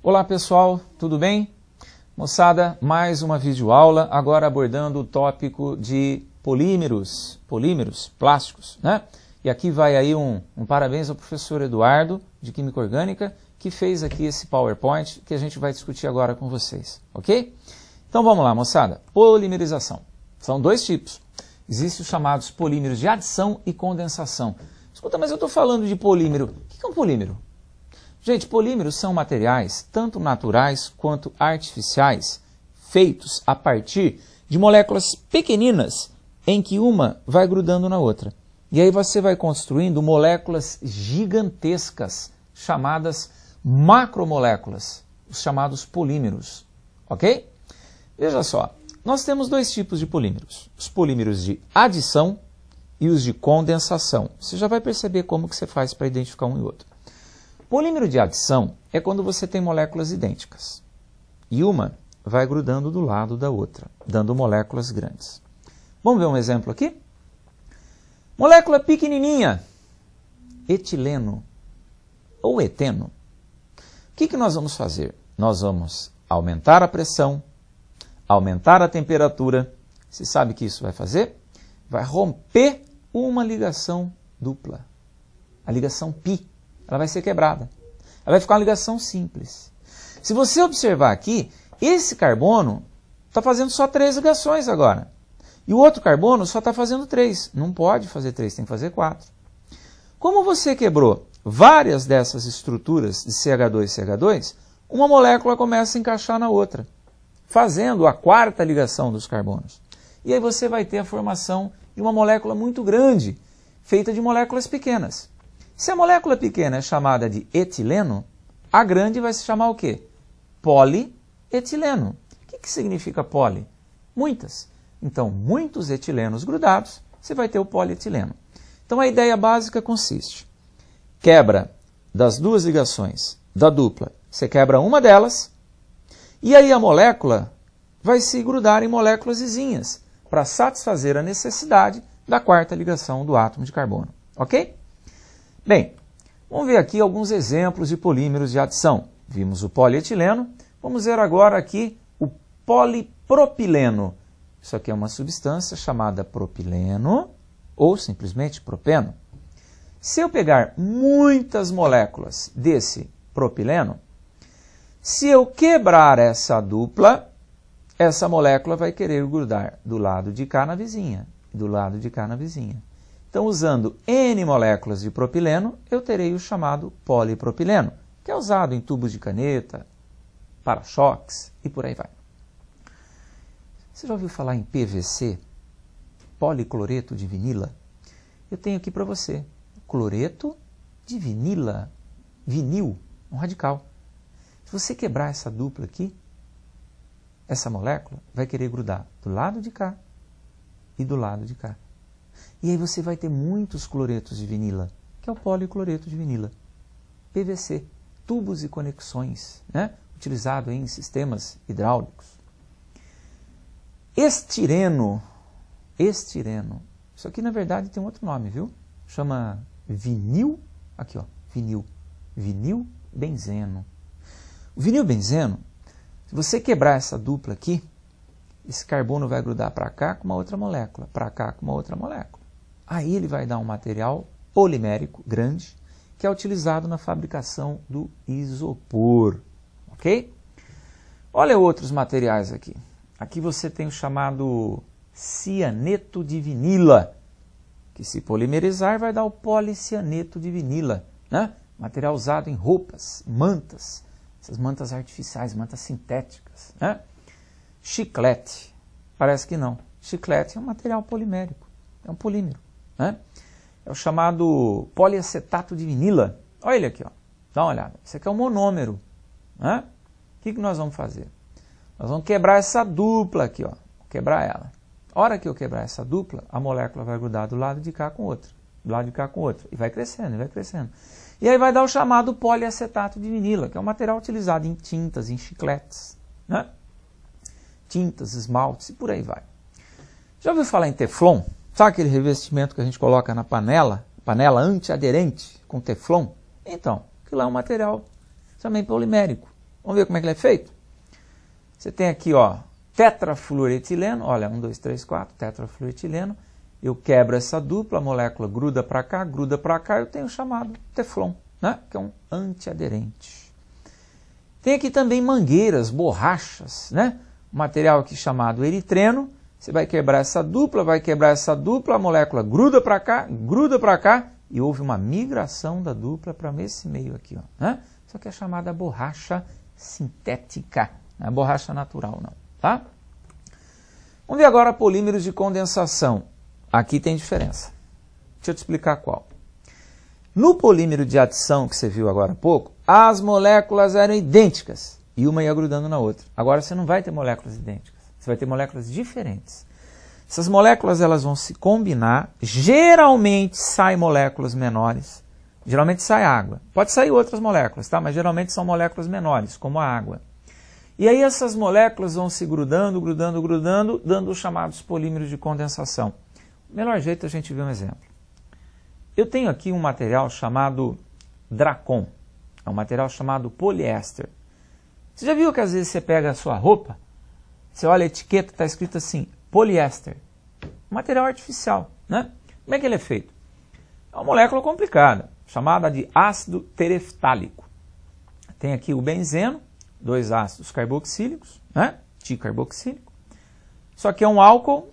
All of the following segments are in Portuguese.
Olá pessoal, tudo bem? Moçada, mais uma videoaula, agora abordando o tópico de polímeros plásticos, né? E aqui vai aí um parabéns ao professor Eduardo, de Química Orgânica, que fez aqui esse PowerPoint que a gente vai discutir agora com vocês, ok? Então vamos lá, moçada. Polimerização. São dois tipos. Existem os chamados polímeros de adição e condensação. Escuta, mas eu estou falando de polímero. O que é um polímero? Gente, polímeros são materiais, tanto naturais quanto artificiais, feitos a partir de moléculas pequeninas, em que uma vai grudando na outra. E aí você vai construindo moléculas gigantescas, chamadas macromoléculas, os chamados polímeros, ok? Veja só, nós temos dois tipos de polímeros, os polímeros de adição e os de condensação. Você já vai perceber como que você faz para identificar um e outro. Polímero de adição é quando você tem moléculas idênticas e uma vai grudando do lado da outra, dando moléculas grandes. Vamos ver um exemplo aqui? Molécula pequenininha, etileno ou eteno. O que nós vamos fazer? Nós vamos aumentar a pressão, aumentar a temperatura. Você sabe o que isso vai fazer? Vai romper uma ligação dupla, a ligação π. Ela vai ser quebrada. Ela vai ficar uma ligação simples. Se você observar aqui, esse carbono está fazendo só 3 ligações agora. E o outro carbono só está fazendo 3. Não pode fazer 3, tem que fazer 4. Como você quebrou várias dessas estruturas de CH2 e CH2, uma molécula começa a encaixar na outra, fazendo a 4ª ligação dos carbonos. E aí você vai ter a formação de uma molécula muito grande, feita de moléculas pequenas. Se a molécula pequena é chamada de etileno, a grande vai se chamar o quê? Polietileno. O que significa poli? Muitas. Então, muitos etilenos grudados, você vai ter o polietileno. Então, a ideia básica consiste: quebra das duas ligações da dupla, você quebra uma delas, e aí a molécula vai se grudar em moléculas vizinhas, para satisfazer a necessidade da 4ª ligação do átomo de carbono. Ok? Bem, vamos ver aqui alguns exemplos de polímeros de adição. Vimos o polietileno, vamos ver agora aqui o polipropileno. Isso aqui é uma substância chamada propileno, ou simplesmente propeno. Se eu pegar muitas moléculas desse propileno, se eu quebrar essa dupla, essa molécula vai querer grudar do lado de cá na vizinha, e do lado de cá na vizinha. Então, usando N moléculas de propileno, eu terei o chamado polipropileno, que é usado em tubos de caneta, para-choques e por aí vai. Você já ouviu falar em PVC? Policloreto de vinila? Eu tenho aqui para você, cloreto de vinila, vinil, um radical. Se você quebrar essa dupla aqui, essa molécula vai querer grudar do lado de cá e do lado de cá. E aí você vai ter muitos cloretos de vinila, que é o policloreto de vinila. PVC, tubos e conexões, né? Utilizado em sistemas hidráulicos. Estireno. Isso aqui na verdade tem um outro nome, viu? Chama vinil, aqui ó, vinil benzeno. O vinil benzeno, se você quebrar essa dupla aqui, esse carbono vai grudar para cá com uma outra molécula, para cá com uma outra molécula. Aí ele vai dar um material polimérico grande, que é utilizado na fabricação do isopor, ok? Olha outros materiais aqui. Aqui você tem o chamado cianeto de vinila, que se polimerizar vai dar o policianeto de vinila, né? Material usado em roupas, mantas, essas mantas artificiais, mantas sintéticas, né? Chiclete, parece que não. Chiclete é um material polimérico, é um polímero, né? É o chamado poliacetato de vinila. Olha ele aqui, ó. Dá uma olhada. Esse aqui é o monômero, né? O que nós vamos fazer? Nós vamos quebrar essa dupla aqui, ó. Quebrar ela. A hora que eu quebrar essa dupla, a molécula vai grudar do lado de cá com outra, do lado de cá com outra, e vai crescendo, e vai crescendo. E aí vai dar o chamado poliacetato de vinila, que é um material utilizado em tintas, em chicletes, né? Tintas, esmaltes e por aí vai. Já ouviu falar em Teflon? Sabe aquele revestimento que a gente coloca na panela antiaderente com Teflon? Então, aquilo é um material também polimérico, Vamos ver como é que ele é feito? Você tem aqui, ó, tetrafluoretileno, olha, 1, 2, 3, 4, tetrafluoretileno. Eu quebro essa dupla, a molécula gruda para cá, eu tenho o chamado teflon, né? Que é um antiaderente. Tem aqui também mangueiras, borrachas, né? Um material aqui chamado eritreno. Você vai quebrar essa dupla, a molécula gruda para cá, e houve uma migração da dupla para esse meio aqui, ó, né? Isso aqui é chamada borracha sintética, não é borracha natural não, tá? Vamos ver agora polímeros de condensação. Aqui tem diferença. Deixa eu te explicar qual. No polímero de adição que você viu agora há pouco, as moléculas eram idênticas e uma ia grudando na outra. Agora você não vai ter moléculas idênticas, você vai ter moléculas diferentes. Essas moléculas elas vão se combinar, geralmente saem moléculas menores, geralmente sai água. Pode sair outras moléculas, tá? Mas geralmente são moléculas menores, como a água. E aí essas moléculas vão se grudando, dando os chamados polímeros de condensação. O melhor jeito é a gente ver um exemplo. Eu tenho aqui um material chamado Dracon, é um material chamado poliéster. Você já viu que às vezes você pega a sua roupa, você olha a etiqueta, está escrito assim, poliéster, material artificial, né? Como é que ele é feito? É uma molécula complicada, chamada de ácido tereftálico. Tem aqui o benzeno, 2 ácidos carboxílicos, né? Dicarboxílico. Só que é um álcool,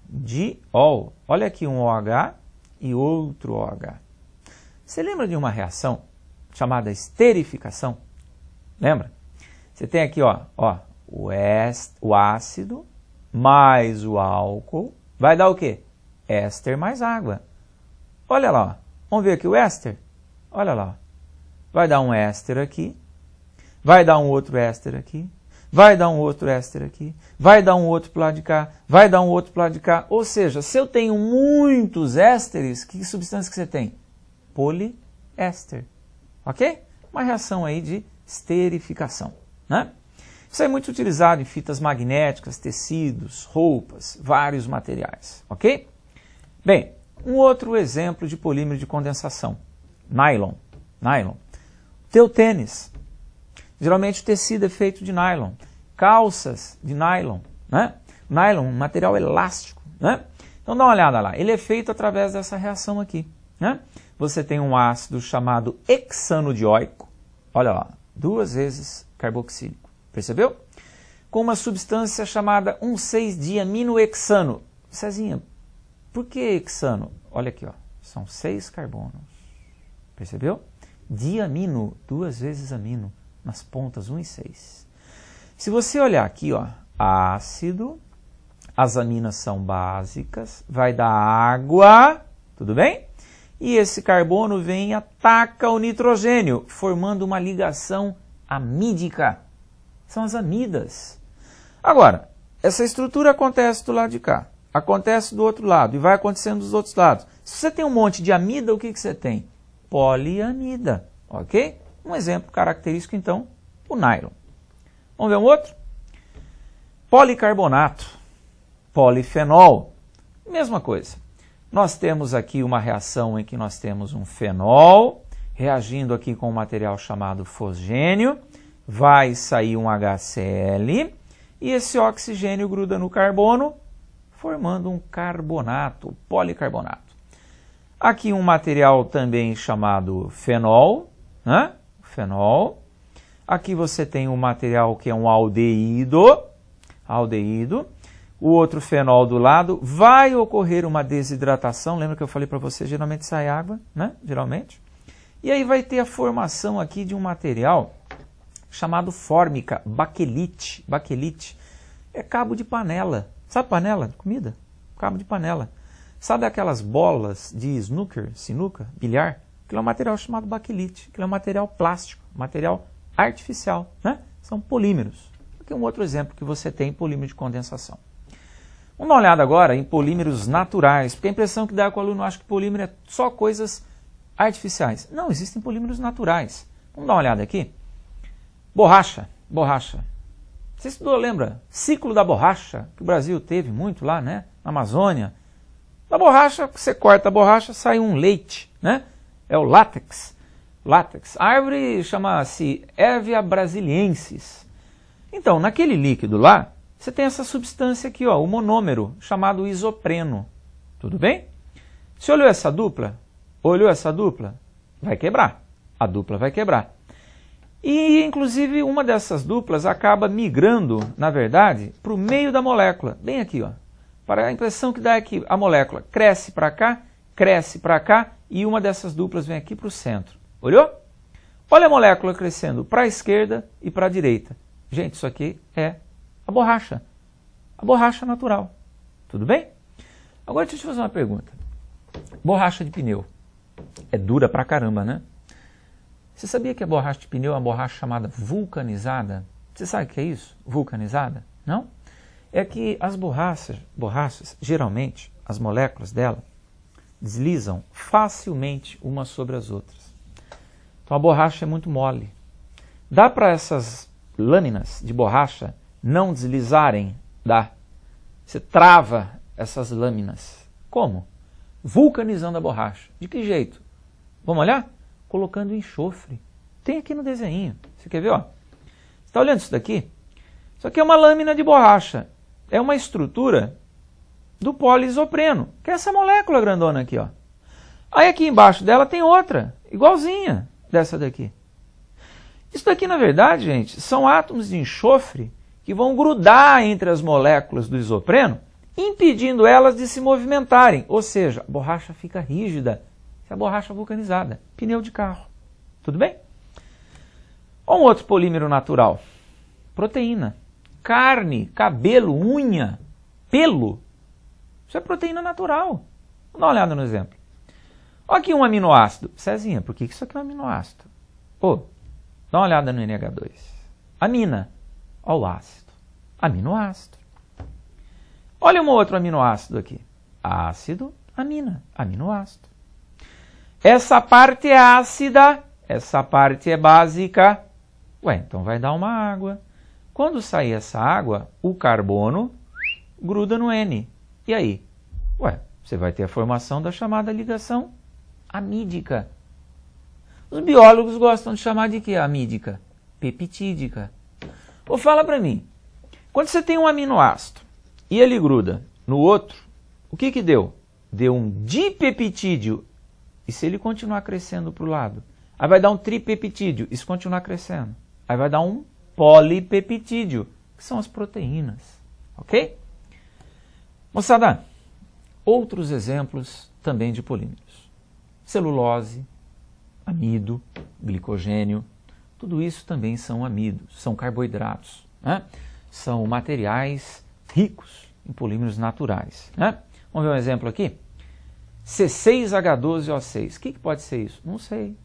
diol. Olha aqui um OH e outro OH. Você lembra de uma reação chamada esterificação? Lembra? Você tem aqui, ó o ácido mais o álcool. Vai dar o quê? Éster mais água. Olha lá, ó. Vamos ver aqui o éster? Olha lá. Ó. Vai dar um éster aqui. Vai dar um outro éster aqui. Vai dar um outro éster aqui. Vai dar um outro para o lado de cá. Vai dar um outro para o lado de cá. Ou seja, se eu tenho muitos ésteres, que substância que você tem? Poliéster. Ok? Uma reação aí de esterificação, né? Isso é muito utilizado em fitas magnéticas, tecidos, roupas, vários materiais, ok? Bem, um outro exemplo de polímero de condensação, nylon. Teu tênis, geralmente o tecido é feito de nylon, calças de nylon, né? Nylon, um material elástico, né? Então dá uma olhada lá, ele é feito através dessa reação aqui, né? Você tem um ácido chamado hexanodioico, olha lá, 2 vezes carboxílico. Percebeu? Com uma substância chamada 1,6-diaminohexano. Cezinha, por que hexano? Olha aqui, ó, são 6 carbonos. Percebeu? Diamino, 2 vezes amino, nas pontas 1 e 6. Se você olhar aqui, ó, ácido, as aminas são básicas, vai dar água, tudo bem? E esse carbono vem e ataca o nitrogênio, formando uma ligação amídica. São as amidas. Agora, essa estrutura acontece do lado de cá, acontece do outro lado e vai acontecendo dos outros lados. Se você tem um monte de amida, o que você tem? Poliamida, ok? Um exemplo característico, então, o nylon. Vamos ver um outro? Policarbonato, polifenol, mesma coisa. Nós temos aqui uma reação em que nós temos um fenol reagindo aqui com um material chamado fosgênio, vai sair um HCl e esse oxigênio gruda no carbono, formando um carbonato, policarbonato. Aqui um material também chamado fenol, né? Fenol. Aqui você tem um material que é um aldeído. O outro fenol do lado, vai ocorrer uma desidratação, lembra que eu falei para você, geralmente sai água, né? Geralmente. E aí vai ter a formação aqui de um material chamado fórmica, baquelite. Baquelite é cabo de panela. Sabe panela de comida? Cabo de panela. Sabe aquelas bolas de snooker, sinuca, bilhar? Aquilo é um material chamado baquelite. Aquilo é um material plástico, material artificial, né? São polímeros. Aqui é um outro exemplo que você tem, polímero de condensação. Vamos dar uma olhada agora em polímeros naturais, porque a impressão que dá com o aluno acha que polímero é só coisas artificiais. Não, existem polímeros naturais. Vamos dar uma olhada aqui. Borracha. Você estudou, lembra? Ciclo da borracha, que o Brasil teve muito lá, né? Na Amazônia. Da borracha, você corta a borracha, sai um leite, né? É o látex. látex. A árvore chama-se Hevea brasiliensis. Então, naquele líquido lá, você tem essa substância aqui, ó, o monômero, chamado isopreno. Tudo bem? Você olhou essa dupla? Olhou essa dupla? Vai quebrar. A dupla vai quebrar. E, inclusive, uma dessas duplas acaba migrando, na verdade, para o meio da molécula. Bem aqui, ó. Para a impressão que dá é que a molécula cresce para cá, e uma dessas duplas vem aqui para o centro. Olhou? Olha a molécula crescendo para a esquerda e para a direita. Gente, isso aqui é a borracha natural. Tudo bem? Agora deixa eu te fazer uma pergunta. Borracha de pneu. É dura pra caramba, né? Você sabia que a borracha de pneu é uma borracha chamada vulcanizada? Você sabe o que é isso? Vulcanizada? Não? É que as borrachas, geralmente, as moléculas dela, deslizam facilmente umas sobre as outras. Então a borracha é muito mole. Dá para essas lâminas de borracha não deslizarem? Dá. Você trava essas lâminas. Como? Vulcanizando a borracha. De que jeito? Vamos olhar? Colocando enxofre. Tem aqui no desenho. Você quer ver? Ó? Você está olhando isso daqui? Isso aqui é uma lâmina de borracha. É uma estrutura do poliisopreno, que é essa molécula grandona aqui. Ó. Aí aqui embaixo dela tem outra, igualzinha dessa daqui. Isso daqui, na verdade, gente, são átomos de enxofre que vão grudar entre as moléculas do isopreno, impedindo elas de se movimentarem. Ou seja, a borracha fica rígida. Essa é a borracha vulcanizada. Pneu de carro. Tudo bem? Um outro polímero natural. Proteína. Carne, cabelo, unha, pelo. Isso é proteína natural. Dá uma olhada no exemplo. Olha aqui um aminoácido. Cezinha, por que isso aqui é um aminoácido? Dá uma olhada no NH2. Amina. Olha o ácido. Aminoácido. Olha um outro aminoácido aqui. Ácido, amina. Aminoácido. Essa parte é ácida, essa parte é básica. Ué, então vai dar uma água. Quando sair essa água, o carbono gruda no N. E aí? Ué, você vai ter a formação da chamada ligação amídica. Os biólogos gostam de chamar de quê? Amídica? Peptídica. Ou fala para mim, quando você tem um aminoácido e ele gruda no outro, o que que deu? Deu um dipeptídeo. E se ele continuar crescendo para o lado? Aí vai dar um tripeptídeo. E se continuar crescendo? Aí vai dar um polipeptídeo, que são as proteínas. Ok? Moçada, outros exemplos também de polímeros. Celulose, amido, glicogênio, tudo isso também são amidos, são carboidratos, né? São materiais ricos em polímeros naturais, né? Vamos ver um exemplo aqui? C6H12O6. O que pode ser isso? Não sei.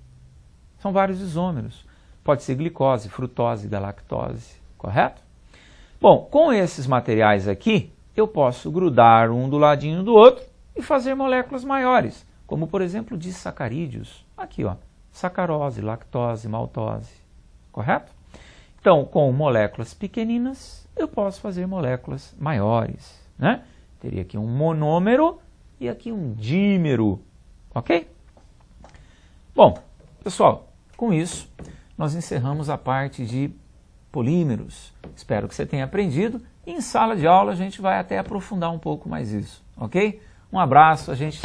São vários isômeros. Pode ser glicose, frutose, galactose, correto? Bom, com esses materiais aqui, eu posso grudar um do ladinho do outro e fazer moléculas maiores, como por exemplo disacarídeos. Aqui, ó, sacarose, lactose, maltose, correto? Então, com moléculas pequeninas, eu posso fazer moléculas maiores, né? Teria aqui um monômero e aqui um dímero, ok? Bom, pessoal, com isso, nós encerramos a parte de polímeros. Espero que você tenha aprendido. E em sala de aula a gente vai até aprofundar um pouco mais isso, ok? Um abraço, a gente